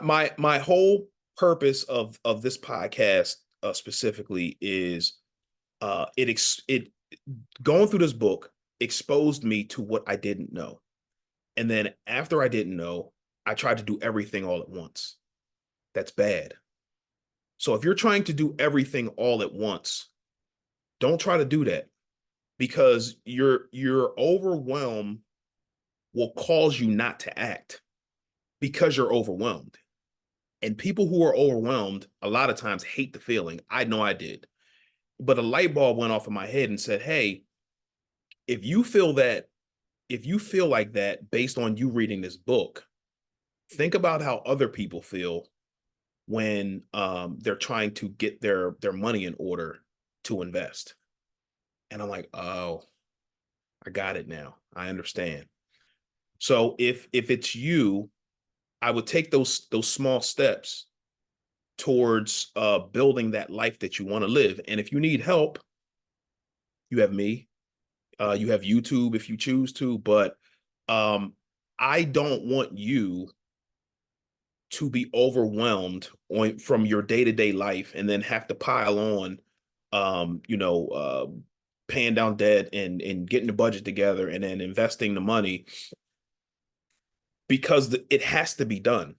My whole purpose of this podcast specifically is it going through this book exposed me to what I didn't know. And then after I didn't know, I tried to do everything all at once. That's bad. So if you're trying to do everything all at once, don't try to do that because your overwhelm will cause you not to act because you're overwhelmed. And people who are overwhelmed a lot of times hate the feeling. I know I did. But a light bulb went off in my head and said, "Hey, if you feel that if you feel like that based on you reading this book, think about how other people feel when they're trying to get their money in order to invest." And I'm like, "Oh, I got it now. I understand." So if it's you, I would take those small steps towards building that life that you want to live. And if you need help, you have me. You have YouTube if you choose to, but um, I don't want you to be overwhelmed from your day-to-day life and then have to pile on, paying down debt and getting the budget together and then investing the money because it has to be done.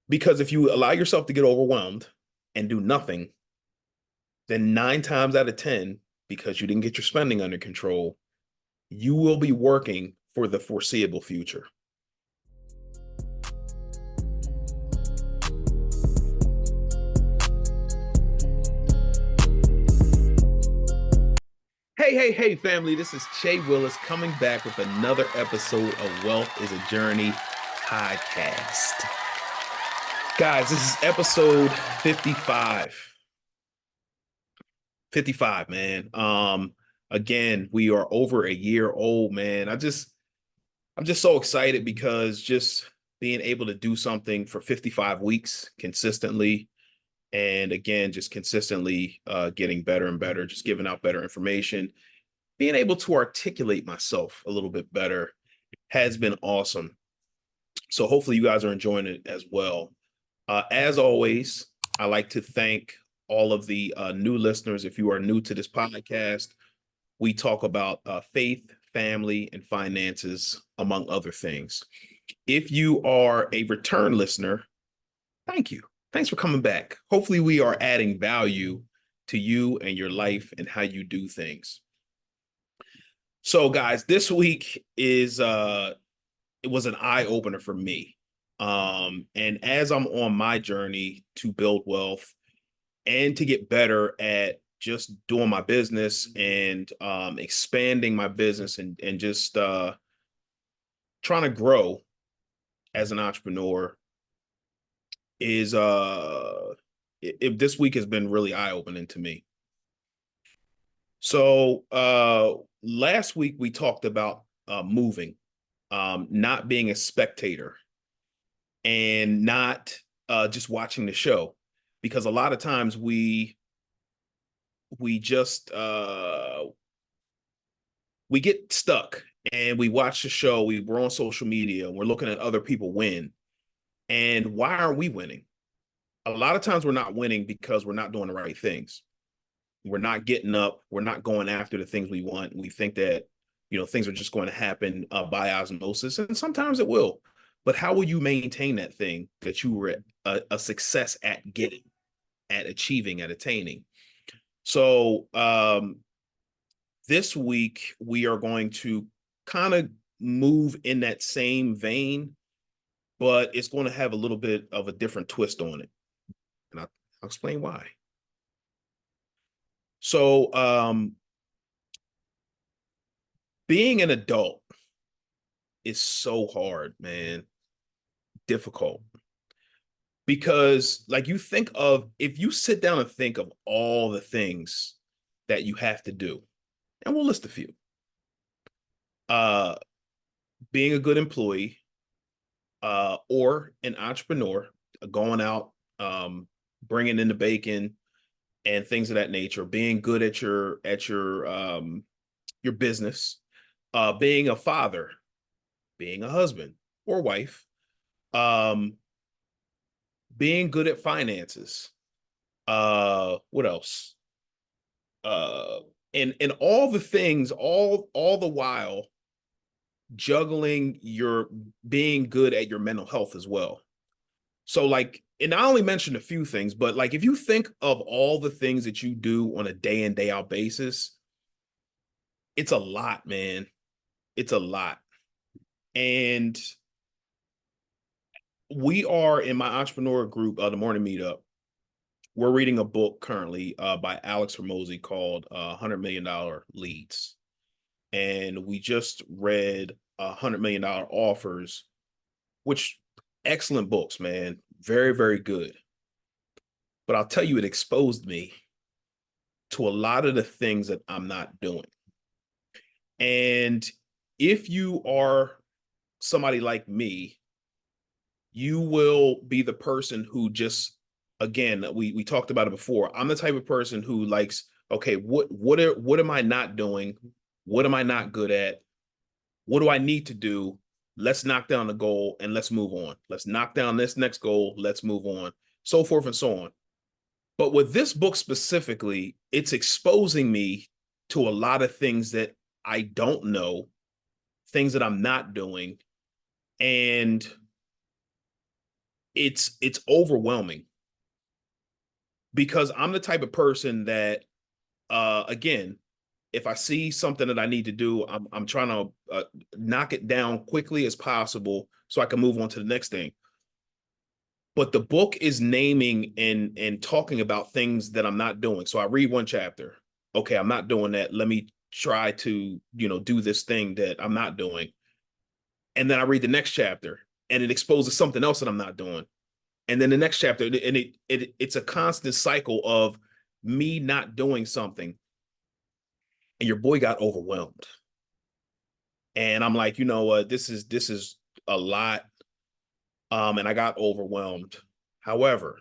Because if you allow yourself to get overwhelmed and do nothing, then 9 times out of 10, because you didn't get your spending under control, you will be working for the foreseeable future. Hey, family. This is Che Willis coming back with another episode of Wealth is a Journey podcast. Guys, this is episode 55. 55, man. Again, we are over a year old, man. I'm just so excited because just being able to do something for 55 weeks consistently, and again, just consistently getting better and better, just giving out better information, being able to articulate myself a little bit better has been awesome. So hopefully you guys are enjoying it as well. As always, I like to thank all of the new listeners. If you are new to this podcast, we talk about faith, family, and finances, among other things. If you are a return listener, thank you. Thanks for coming back. Hopefully, we are adding value to you and your life and how you do things. So, guys, this week it was an eye opener for me. And as I'm on my journey to build wealth and to get better at just doing my business and expanding my business and just trying to grow as an entrepreneur is this week has been really eye-opening to me. So last week we talked about moving, not being a spectator and not just watching the show, because a lot of times we just we get stuck and we watch the show, we're on social media and we're looking at other people win. And why are we winning? A lot of times we're not winning because we're not doing the right things. We're not getting up, we're not going after the things we want. We think that things are just going to happen by osmosis, and sometimes it will. But how will you maintain that thing that you were a success at getting, at achieving, at attaining? So this week we are going to kind of move in that same vein, but it's going to have a little bit of a different twist on it. And I'll explain why. So being an adult is so hard, man. Difficult. Because like if you sit down and think of all the things that you have to do, and we'll list a few. Being a good employee, or an entrepreneur, going out, bringing in the bacon and things of that nature, being good at your business, being a father, being a husband or wife, Um, being good at finances. What else? Uh, and all the things, all the while juggling your being good at your mental health as well. So like, and I only mentioned a few things, but like if you think of all the things that you do on a day in, day out basis, it's a lot, man. It's a lot. And we are in my entrepreneur group, the morning meetup. We're reading a book currently by Alex Hormozy called $100 Million Leads. And we just read $100 Million Offers, which excellent books, man. Very, very good. But I'll tell you, it exposed me to a lot of the things that I'm not doing. And if you are somebody like me, you will be the person who just, again, we talked about it before. I'm the type of person who likes, okay, what am I not doing? What am I not good at? What do I need to do? Let's knock down the goal and let's move on. Let's knock down this next goal. Let's move on. So forth and so on. But with this book specifically, it's exposing me to a lot of things that I don't know, things that I'm not doing, and it's overwhelming because I'm the type of person that again, if I see something that I need to do, I'm trying to knock it down quickly as possible so I can move on to the next thing. But the book is naming and talking about things that I'm not doing. So I read one chapter. Okay, I'm not doing that. Let me try to, do this thing that I'm not doing. And then I read the next chapter and it exposes something else that I'm not doing. And then the next chapter, and it's a constant cycle of me not doing something. And your boy got overwhelmed. And I'm like, you know what, this is a lot. And I got overwhelmed. However,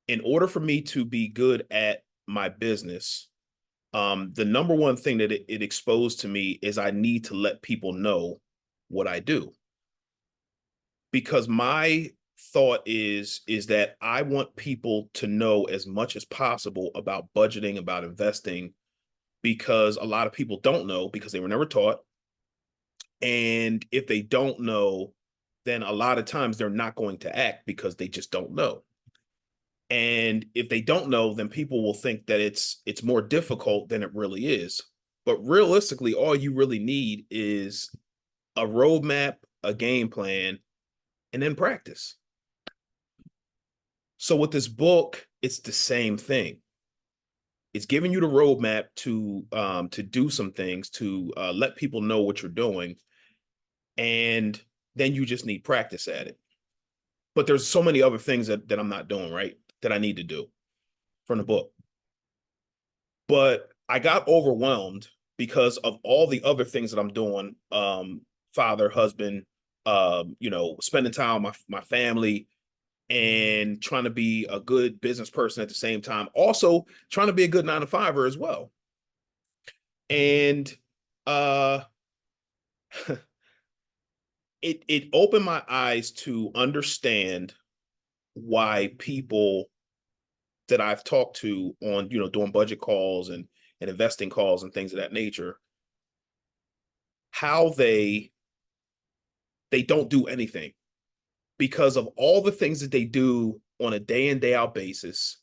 in order for me to be good at my business, the number one thing that it exposed to me is I need to let people know what I do. Because my thought is that I want people to know as much as possible about budgeting, about investing, because a lot of people don't know because they were never taught. And if they don't know, then a lot of times they're not going to act because they just don't know. And if they don't know, then people will think that it's more difficult than it really is. But realistically, all you really need is a roadmap, a game plan, and then practice. So with this book, it's the same thing. It's giving you the roadmap to do some things, to let people know what you're doing, and then you just need practice at it. But there's so many other things that I'm not doing, right, that I need to do from the book. But I got overwhelmed because of all the other things that I'm doing, father, husband, spending time with my family, and trying to be a good business person at the same time. Also trying to be a good 9 to 5er as well. And uh it opened my eyes to understand why people that I've talked to on, doing budget calls and investing calls and things of that nature, how they don't do anything because of all the things that they do on a day in, day out basis.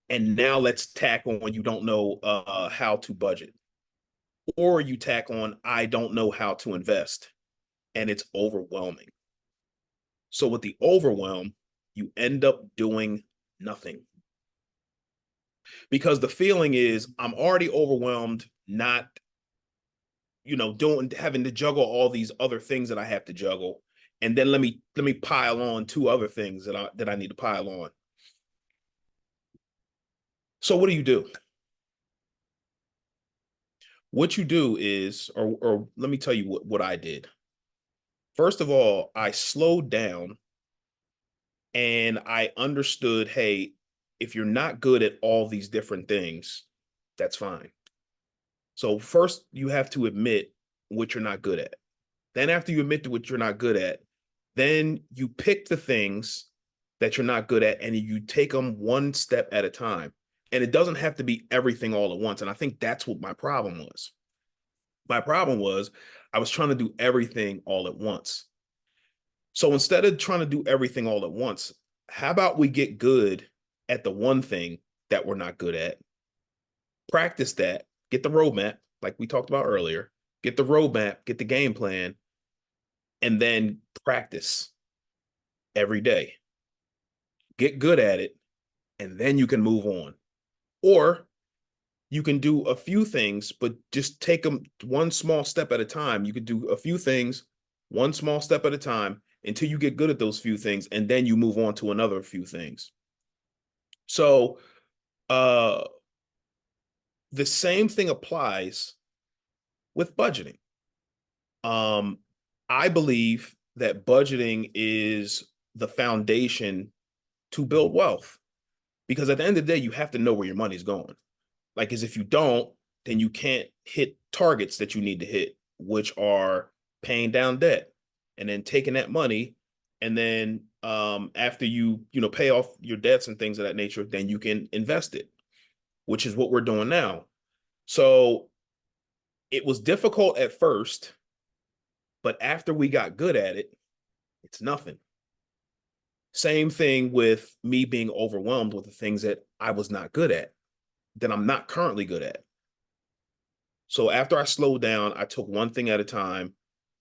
And now let's tack on you don't know how to budget, or you tack on I don't know how to invest, and it's overwhelming. So with the overwhelm, you end up doing nothing because the feeling is I'm already overwhelmed, not doing having to juggle all these other things that I have to juggle, and then let me pile on two other things that I need to pile on. So what do you do? What you do is, or let me tell you what I did. First of all, I slowed down and I understood, hey, if you're not good at all these different things, that's fine. So first you have to admit what you're not good at. Then after you admit to what you're not good at, Then you pick the things that you're not good at and you take them one step at a time. And it doesn't have to be everything all at once. And I think that's what my problem was. My problem was I was trying to do everything all at once. So instead of trying to do everything all at once, how about we get good at the one thing that we're not good at? Practice that, get the roadmap, like we talked about earlier, get the roadmap, get the game plan, and then practice every day. Get good at it, and then you can move on. Or you can do a few things, but just take them one small step at a time. You could do a few things, one small step at a time until you get good at those few things, and then you move on to another few things. So uh, the same thing applies with budgeting. Um, I believe that budgeting is the foundation to build wealth because at the end of the day, you have to know where your money's going. Like, as if you don't, then you can't hit targets that you need to hit, which are paying down debt and then taking that money. And then after you pay off your debts and things of that nature, then you can invest it, which is what we're doing now. So it was difficult at first, but after we got good at it, it's nothing. Same thing with me being overwhelmed with the things that I was not good at, that I'm not currently good at. So after I slowed down, I took one thing at a time,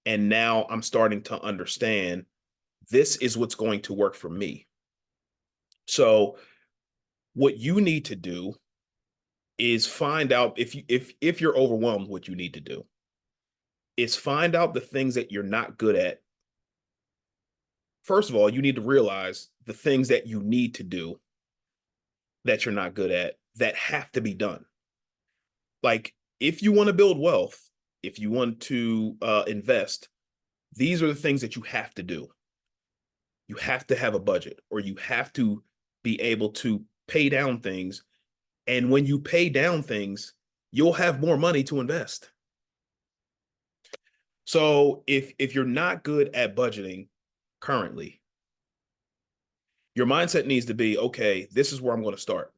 and now I'm starting to understand this is what's going to work for me. So what you need to do is find out if you're overwhelmed, what you need to do is find out the things that you're not good at. First of all, you need to realize the things that you need to do that you're not good at that have to be done. Like, if you want to build wealth, if you want to invest, these are the things that you have to do. You have to have a budget, or you have to be able to pay down things. And when you pay down things, you'll have more money to invest. So if you're not good at budgeting currently, your mindset needs to be, okay, this is where I'm going to start.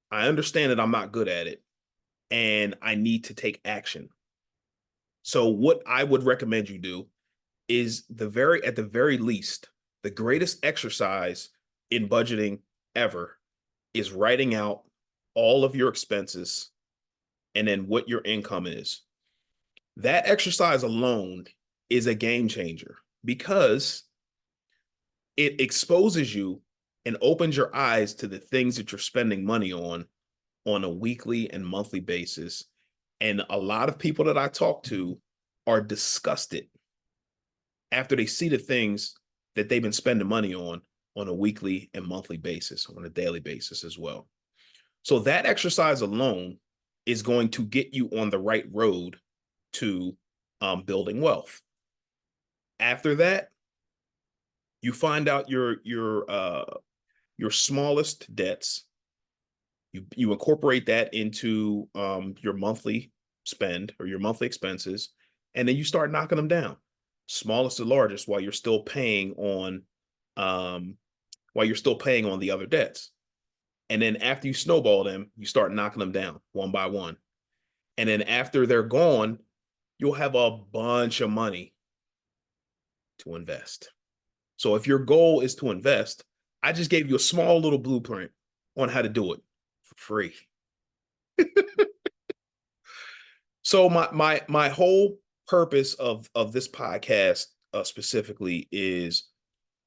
I understand that I'm not good at it and I need to take action. So what I would recommend you do is at the very least, the greatest exercise in budgeting ever is writing out all of your expenses and then what your income is. That exercise alone is a game changer because it exposes you and opens your eyes to the things that you're spending money on a weekly and monthly basis. And a lot of people that I talk to are disgusted after they see the things that they've been spending money on a weekly and monthly basis, on a daily basis as well. So that exercise alone is going to get you on the right road to building wealth. After that, you find out your smallest debts. You incorporate that into your monthly spend or your monthly expenses, and then you start knocking them down, smallest to largest, while you're still paying on the other debts. And then after you snowball them, you start knocking them down one by one. And then after they're gone, you'll have a bunch of money to invest. So if your goal is to invest, I just gave you a small little blueprint on how to do it for free. So my whole purpose of this podcast specifically is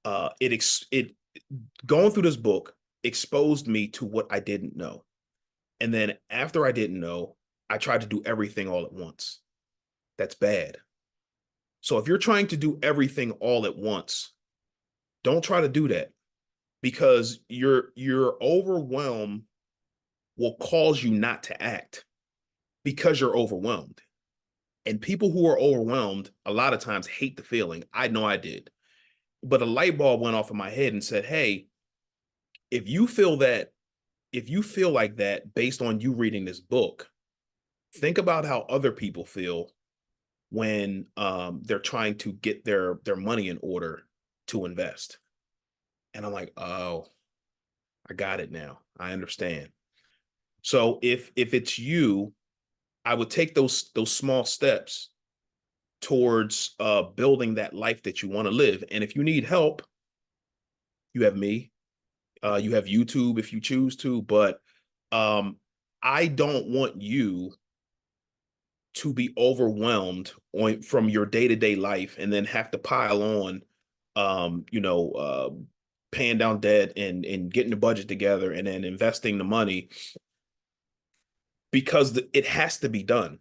it going through this book exposed me to what I didn't know. And then after I didn't know, I tried to do everything all at once. That's bad. So if you're trying to do everything all at once, don't try to do that because your overwhelm will cause you not to act because you're overwhelmed. And people who are overwhelmed a lot of times hate the feeling. I know I did. But a light bulb went off in my head and said, "Hey, if you feel that if you feel like that based on you reading this book, think about how other people feel when they're trying to get their money in order to invest. And I'm like, oh, I got it now. I understand. So if it's you, I would take those small steps towards building that life that you want to live. And if you need help, you have me. You have YouTube if you choose to, but um, I don't want you to be overwhelmed from your day-to-day life and then have to pile on um, you know, uh, paying down debt and getting the budget together and then investing the money because it has to be done.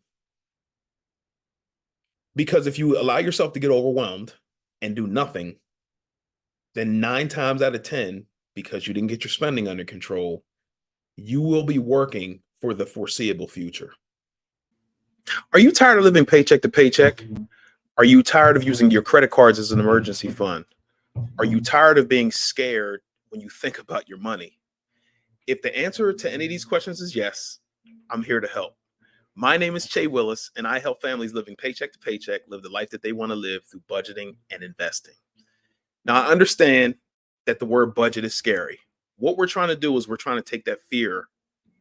Because if you allow yourself to get overwhelmed and do nothing, then 9 times out of 10, because you didn't get your spending under control, you will be working for the foreseeable future. Are you tired of living paycheck to paycheck? Are you tired of using your credit cards as an emergency fund? Are you tired of being scared when you think about your money? If the answer to any of these questions is yes, I'm here to help. My name is Che Willis, and I help families living paycheck to paycheck live the life that they want to live through budgeting and investing. Now, I understand that the word budget is scary. What we're trying to do is we're trying to take that fear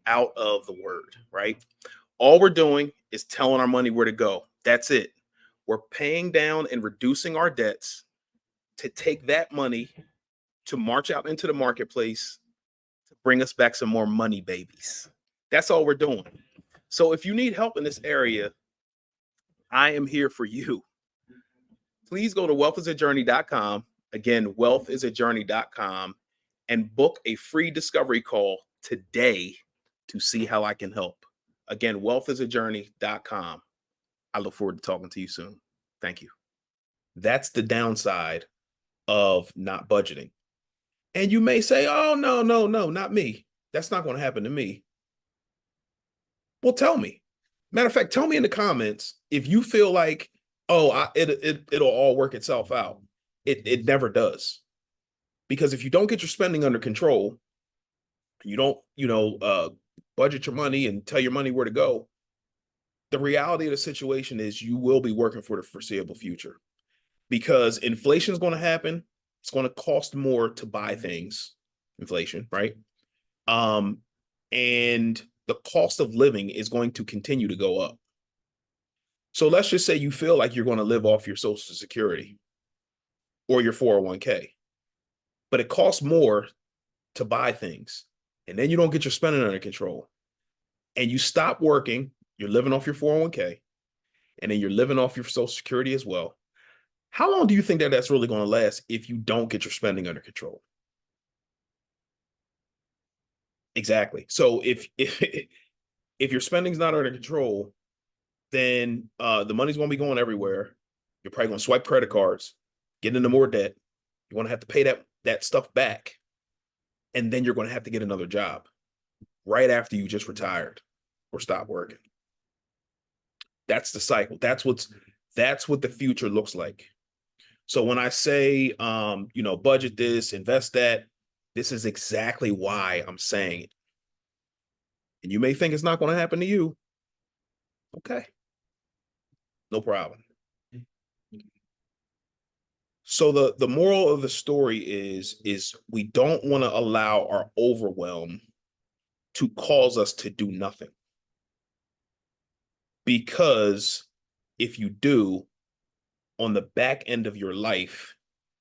out of the word, right? All we're doing is telling our money where to go. That's it. We're paying down and reducing our debts to take that money to march out into the marketplace to bring us back some more money babies. That's all we're doing. So if you need help in this area, I am here for you. Please go to wealthisajourney.com. Again, wealthisajourney.com and book a free discovery call today to see how I can help. Again, wealthisajourney.com. I look forward to talking to you soon. Thank you. That's the downside of not budgeting. And you may say, oh, no, no, no, not me. That's not going to happen to me. Well, tell me. Matter of fact, tell me in the comments if you feel like, oh, it'll all work itself out. It never does. Because if you don't get your spending under control, you don't, budget your money and tell your money where to go, the reality of the situation is you will be working for the foreseeable future because inflation is going to happen. It's going to cost more to buy things, inflation, right? Um, and the cost of living is going to continue to go up. So let's just say you feel like you're going to live off your Social Security or your 401k, but it costs more to buy things. And then you don't get your spending under control. And you stop working, you're living off your 401k, and then you're living off your Social Security as well. How long do you think that that's really going to last if you don't get your spending under control? Exactly. So if your spending's not under control, then the money's going to be going everywhere. You're probably going to swipe credit cards, get into more debt. You're going to have to pay that stuff back, and then you're going to have to get another job right after you just retired or stop working. That's the cycle. That's what the future looks like. So when I say, budget this, invest that, this is exactly why I'm saying it. And you may think it's not going to happen to you. Okay. No problem. So the moral of the story is we don't want to allow our overwhelm to cause us to do nothing. Because if you do, on the back end of your life,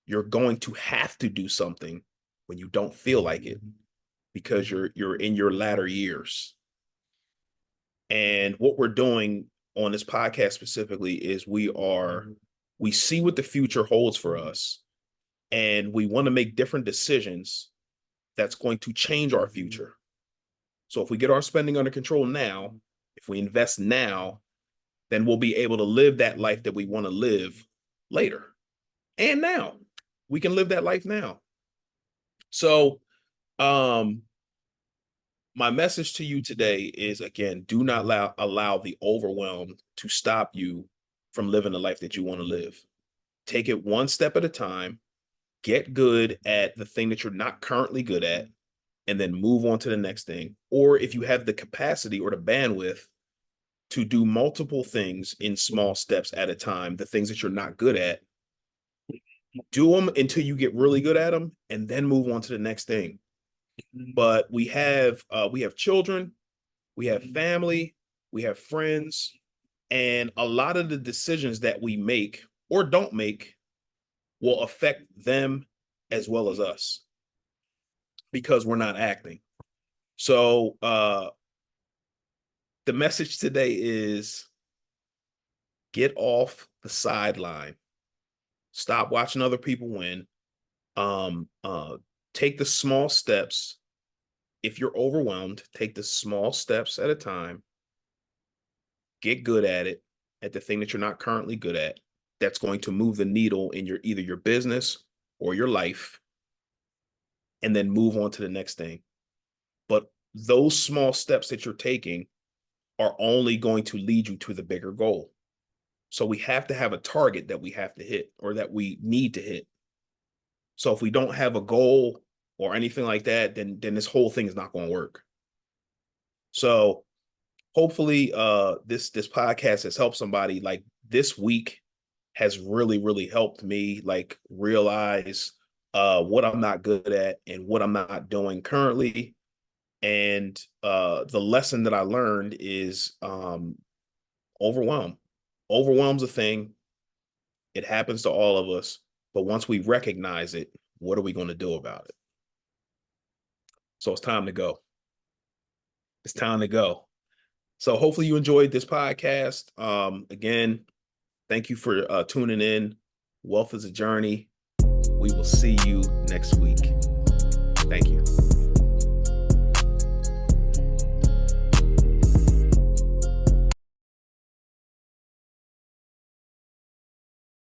you're going to have to do something when you don't feel like it because you're in your latter years. And what we're doing on this podcast specifically is we see what the future holds for us and we want to make different decisions that's going to change our future. So if we get our spending under control now, if we invest now, then we'll be able to live that life that we want to live later. And now we can live that life now. So, my message to you today is, again, do not allow the overwhelm to stop you from living the life that you want to live. Take it one step at a time, get good at the thing that you're not currently good at, and then move on to the next thing. Or if you have the capacity or the bandwidth to do multiple things in small steps at a time, the things that you're not good at, Do them until you get really good at them, and then move on to the next thing. But we have children, we have family, we have friends, and a lot of the decisions that we make or don't make will affect them as well as us because we're not acting. So the message today is get off the sideline. Stop watching other people win. Um, uh, Take the small steps. If you're overwhelmed, take the small steps at a time. Get good at the thing that you're not currently good at. That's going to move the needle in your either your business or your life, and then move on to the next thing. But those small steps that you're taking are only going to lead you to the bigger goal. So we have to have a target that we have to hit or that we need to hit. So if we don't have a goal or anything like that, then this whole thing is not going to work. So hopefully this podcast has helped somebody. Like this week has really helped me like realize what I'm not good at and what I'm not doing currently. And the lesson that I learned is overwhelm. Overwhelm's a thing. It happens to all of us. But once we recognize it, what are we going to do about it? So it's time to go. It's time to go. So hopefully you enjoyed this podcast. Again, thank you for tuning in. Wealth is a journey. We will see you next week. Thank you.